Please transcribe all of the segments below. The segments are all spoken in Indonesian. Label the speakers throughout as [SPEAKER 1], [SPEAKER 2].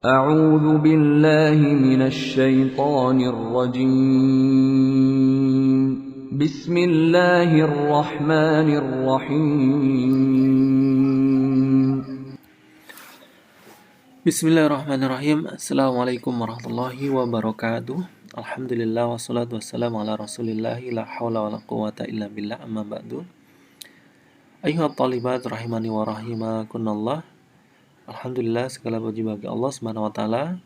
[SPEAKER 1] أعوذ بالله من الشيطان الرجيم بسم الله الرحمن الرحيم
[SPEAKER 2] Bismillahirrahmanirrahim. Assalamualaikum warahmatullahi wabarakatuh. Alhamdulillah wassalatu wassalamu ala rasulillahi la hawla wa la quwata illa billah amma ba'du. Ayuhat talibat rahimani wa rahimakunallah. Alhamdulillah segala puji bagi Allah Subhanahu wa taala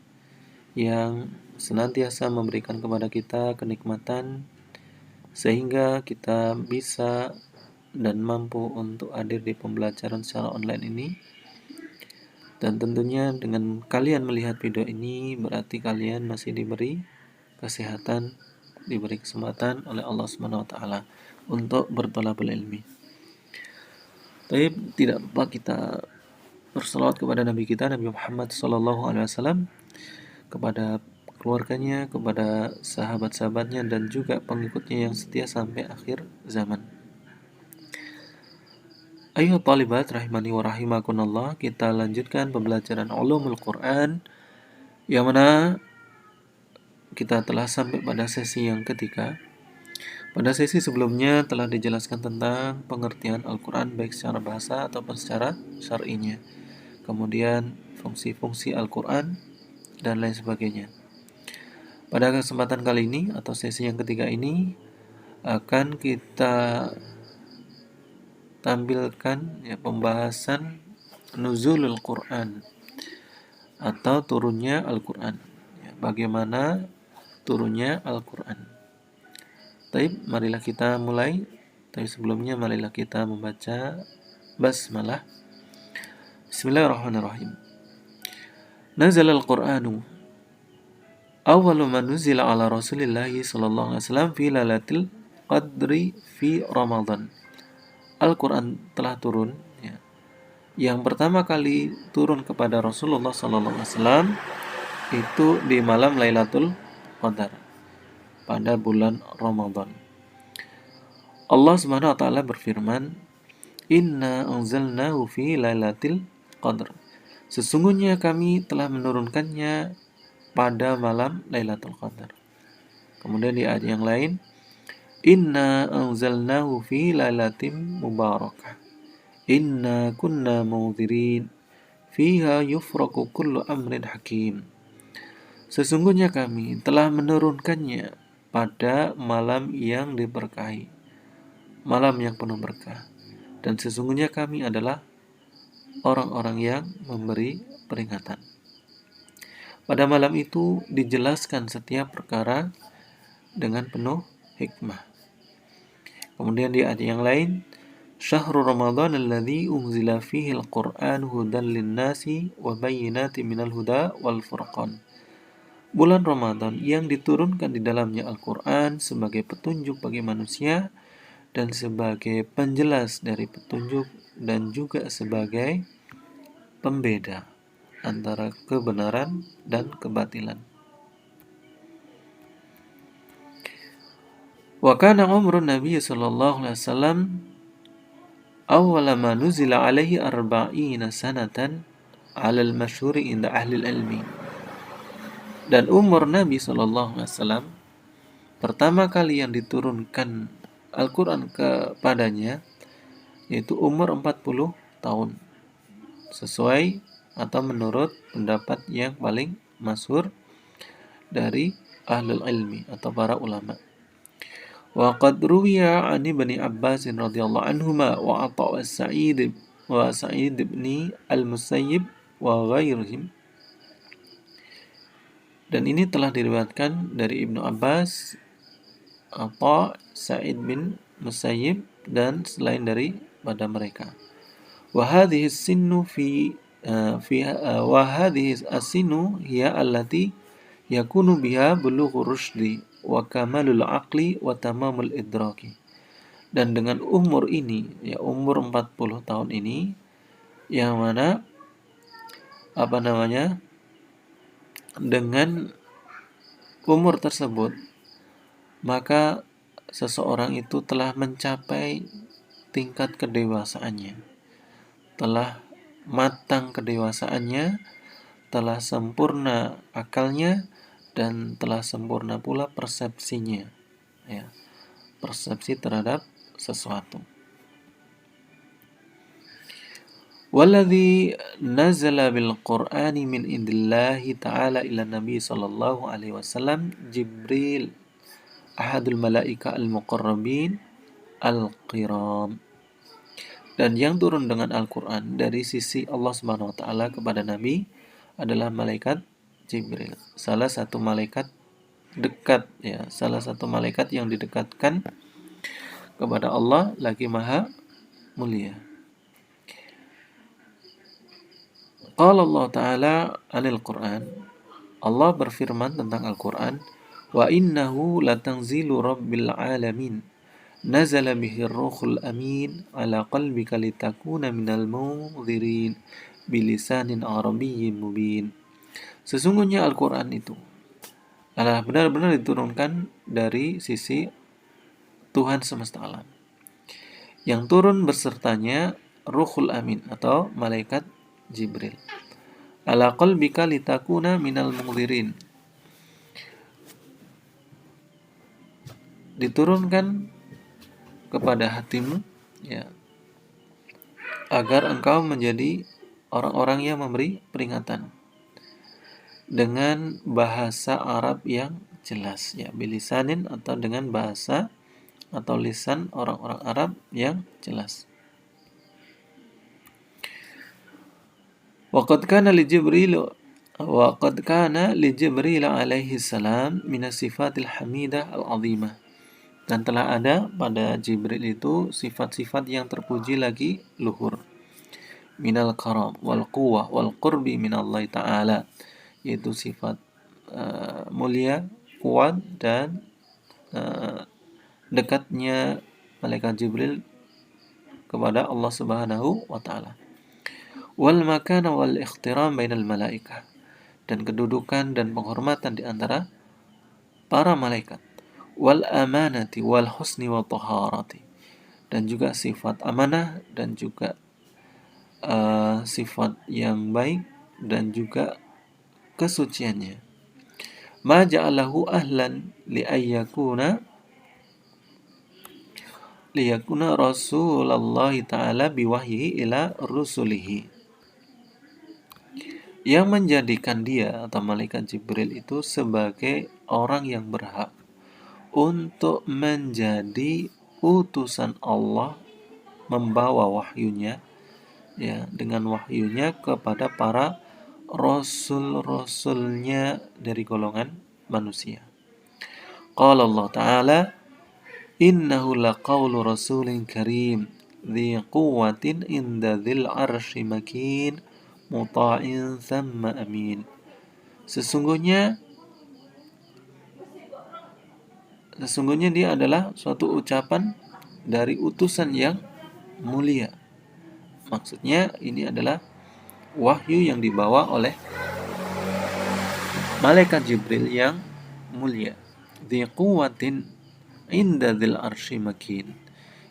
[SPEAKER 2] yang senantiasa memberikan kepada kita kenikmatan sehingga kita bisa dan mampu untuk hadir di pembelajaran secara online ini. Dan tentunya dengan kalian melihat video ini berarti kalian masih diberi kesehatan, diberi kesempatan oleh Allah Subhanahu wa taala untuk berthalabul ilmi. Tapi tidak lupa kita berselawat kepada Nabi kita Nabi Muhammad sallallahu alaihi wasallam, kepada keluarganya, kepada sahabat-sahabatnya dan juga pengikutnya yang setia sampai akhir zaman. Ayo talibat rahimani wa rahimakunallah, kita lanjutkan pembelajaran ulumul Quran yang mana kita telah sampai pada sesi yang ketiga. Pada sesi sebelumnya telah dijelaskan tentang pengertian Al-Quran baik secara bahasa ataupun secara syar'inya. Kemudian fungsi-fungsi Al-Quran dan lain sebagainya. Pada kesempatan kali ini atau sesi yang ketiga ini akan kita tampilkan pembahasan nuzulul Quran atau turunnya Al-Quran. Bagaimana turunnya Al-Quran. Baik, marilah kita mulai. Tapi sebelumnya marilah kita membaca basmalah. Bismillahirrahmanirrahim. Nazal al-Qur'anu awwalu ma nuzila ala Rasulillahi sallallahu alaihi wasallam fi lailatul qadri fi Ramadan. Al-Quran telah turun yang pertama kali turun kepada Rasulullah sallallahu alaihi wasallam itu di malam Lailatul Qadar pada bulan Ramadan. Allah Subhanahu wa taala berfirman, "Inna anzalnahu fi lailatul qadr." Sesungguhnya kami telah menurunkannya pada malam Lailatul Qadar. Kemudian di ayat yang lain, "Inna anzalnahu fi lailatin mubarakah. Inna kunna munzirin. Fiha yufraqu kullu amrin hakim." Sesungguhnya kami telah menurunkannya pada malam yang diberkahi, malam yang penuh berkah. Dan sesungguhnya kami adalah orang-orang yang memberi peringatan. Pada malam itu dijelaskan setiap perkara dengan penuh hikmah. Kemudian di ayat yang lain, Syahrul Ramadan alladzi unzila fihi al-Qur'an hudan lin-nasi wa bayyinatin minal huda wal furqan. Bulan Ramadan yang diturunkan di dalamnya Al-Quran sebagai petunjuk bagi manusia dan sebagai penjelas dari petunjuk dan juga sebagai pembeda antara kebenaran dan kebatilan. Wa kana umrun Nabi sallallahu alaihi wasallam awwala ma nuzila alaihi arba'ina sanatan 'ala al-masyhuri inda ahli al-ilmi. Dan umur Nabi sallallahu alaihi wasallam pertama kali yang diturunkan Al-Quran kepadanya yaitu umur 40 tahun sesuai atau menurut pendapat yang paling masyhur dari ahlul ilmi atau para ulama. Wa qad ruwiya 'an Ibni Abbas radhiyallahu anhuma wa Atha wa Sa'id bin al-Musayyib wa ghairihim. Dan ini telah diriwayatkan dari Ibnu Abbas, Atha, Sa'id bin Musayyib dan selain dari pada mereka. Wa hadhihi as-sinnu wa hadhihi as-sinnu hiya allati yakunu biha bulughu rusydi wa kamalul aqli wa tamamul idraki. Dan dengan umur ini, umur 40 tahun ini, yang mana dengan umur tersebut maka seseorang itu telah mencapai tingkat kedewasaannya, telah matang kedewasaannya, telah sempurna akalnya dan telah sempurna pula persepsinya, ya, persepsi terhadap sesuatu. Walladzi nazala bil Qur'ani min indillahi ta'ala ila Nabi sallallahu alaihi wasallam Jibril ahadul malaika al-muqarrabin al-qiram. Dan yang turun dengan Al-Qur'an dari sisi Allah Subhanahu wa taala kepada Nabi adalah malaikat Jibril, salah satu malaikat dekat, ya, salah satu malaikat yang didekatkan kepada Allah lagi maha mulia. Qala Allah Ta'ala anil Qur'an, Allah berfirman tentang Al-Quran, wa innahu latanzilu rabbil alamin nazala bihi ruhul amin ala qalbika litakuna minal munzirin bilisanin arabiyyin mubin. Sesungguhnya Al-Quran itu adalah benar-benar diturunkan dari sisi Tuhan semesta alam. Yang turun bersertanya Ruhul Amin atau malaikat Jibril. Ala qalbika litakuna minal munzirin. Diturunkan kepada hatimu, ya, agar engkau menjadi orang-orang yang memberi peringatan dengan bahasa Arab yang jelas, ya, bilisanin atau dengan bahasa atau lisan orang-orang Arab yang jelas. Waqad kana li Jibril alaihi salam min sifatil hamidah al-azimah. Dan telah ada pada Jibril itu sifat-sifat yang terpuji lagi luhur. Minal karam wal quwwah wal qurbi minallahi ta'ala, yaitu sifat mulia, kuat, dan dekatnya malaikat Jibril kepada Allah Subhanahu wa taala. Wal makana wal ikhtiram bainal malaikah, dan kedudukan dan penghormatan di antara para malaikat. Wal amanati wal husni wa taharati, dan juga sifat amanah dan juga sifat yang baik dan juga kesuciannya. Ma ja'alahu ahlan liyakuna Rasulullah ta'ala biwahyihi ila rusulihi, yang menjadikan dia atau malaikat Jibril itu sebagai orang yang berhak untuk menjadi utusan Allah, membawa wahyunya, ya, dengan wahyunya kepada para rasul-rasulnya dari golongan manusia. Qala Allah Ta'ala, innahu laqawlu rasulin karim dhi quwwatin inda dhil arsy makin muta'in thamma amin. Sesungguhnya dia adalah suatu ucapan dari utusan yang mulia. Maksudnya ini adalah wahyu yang dibawa oleh malaikat Jibril yang mulia. Dhi quwwatin inda dhil arsy makin,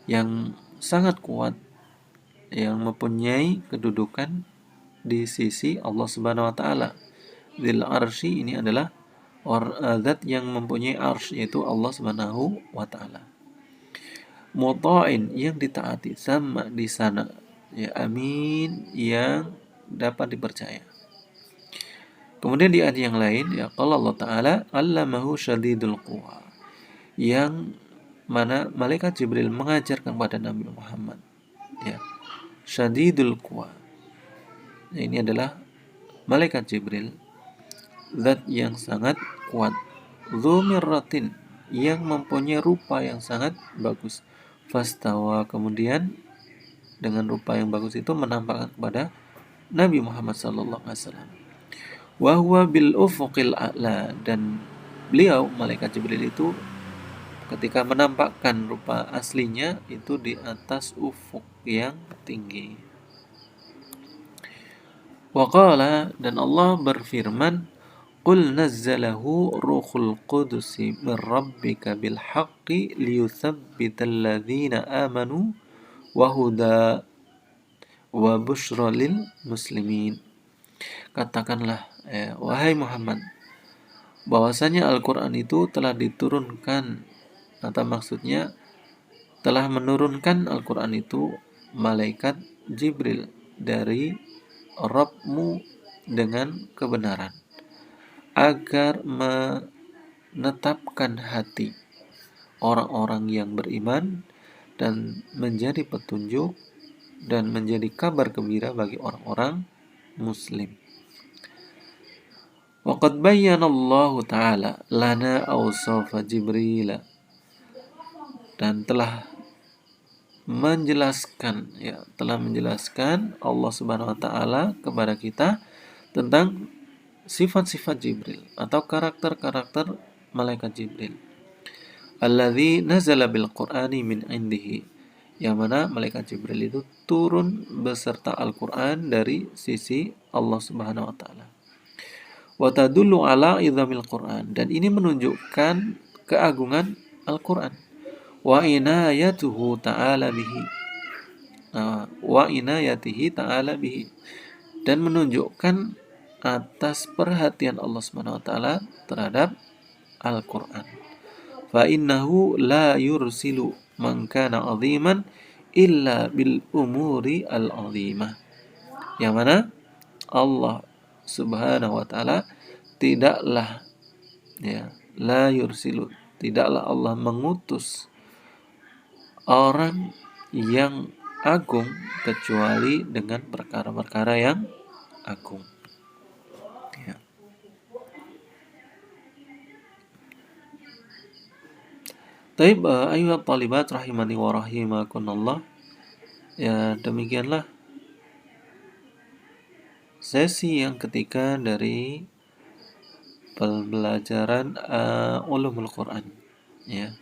[SPEAKER 2] yang sangat kuat, yang mempunyai kedudukan di sisi Allah Subhanahu wa taala. Dzil arsy ini adalah zat yang mempunyai arsy, yaitu Allah Subhanahu wa taala. Muta'in, yang ditaati, sama di sana, ya, amin, yang dapat dipercaya. Kemudian di ayat yang lain, ya, qala Allah Ta'ala, allamahu syadidul quwa, yang mana malaikat Jibril mengajarkan kepada Nabi Muhammad, ya, syadidul quwa. Ini adalah malaikat Jibril, zat yang sangat kuat, dzumiratin, yang mempunyai rupa yang sangat bagus. Fastawa, kemudian dengan rupa yang bagus itu menampakkan kepada Nabi Muhammad sallallahu alaihi wasallam. Wa huwa bil ufuqil a'la, dan beliau malaikat Jibril itu ketika menampakkan rupa aslinya itu di atas ufuk yang tinggi. Wa qala, dan Allah berfirman, qul nazzalahu ruhul qudusi min rabbika bil haqqi liyuthabbital ladzina amanu wa huda wa busyra lil muslimin. Katakanlah, wahai Muhammad, bahwasanya Al-Quran itu telah diturunkan, atau maksudnya telah menurunkan Al-Quran itu malaikat Jibril dari Rabbmu dengan kebenaran, agar menetapkan hati orang-orang yang beriman dan menjadi petunjuk dan menjadi kabar gembira bagi orang-orang muslim. Waqad bayyana Allah Ta'ala lana awsafa Jibril, dan telah menjelaskan Allah Subhanahu wa taala kepada kita tentang sifat-sifat Jibril atau karakter-karakter malaikat Jibril. Alladzi nazala bil Qur'ani min indihi, yang mana malaikat Jibril itu turun beserta Al-Qur'an dari sisi Allah Subhanahu wa taala. Wa tadullu ala idzamil Qur'an, dan ini menunjukkan keagungan Al-Qur'an. Wa inayatuhu ta'ala bihi, wa inayatihi ta'ala bihi, dan menunjukkan atas perhatian Allah Subhanahu wa taala terhadap Al-Qur'an. Fa innahu la yursilu man kana 'aziman illa bil umuri al-'azimah. Yang mana Allah Subhanahu wa taala tidaklah la yursilu, tidaklah Allah mengutus orang yang agung kecuali dengan perkara-perkara yang agung. Ya. Taib ayuhat talibat rahimani wa rahimakunallah. Ya, demikianlah sesi yang ketiga dari pembelajaran ulumul Quran. Ya.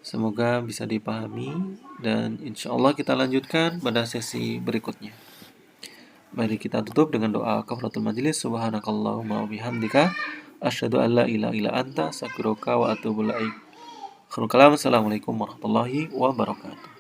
[SPEAKER 2] Semoga bisa dipahami, dan insya Allah kita lanjutkan pada sesi berikutnya. Mari kita tutup dengan doa kafaratul majelis. Subhanakallahumma wa bihamdika asyhadu an la ilaha illa anta astaghfiruka wa atubu ilaik. Assalamualaikum warahmatullahi wabarakatuh.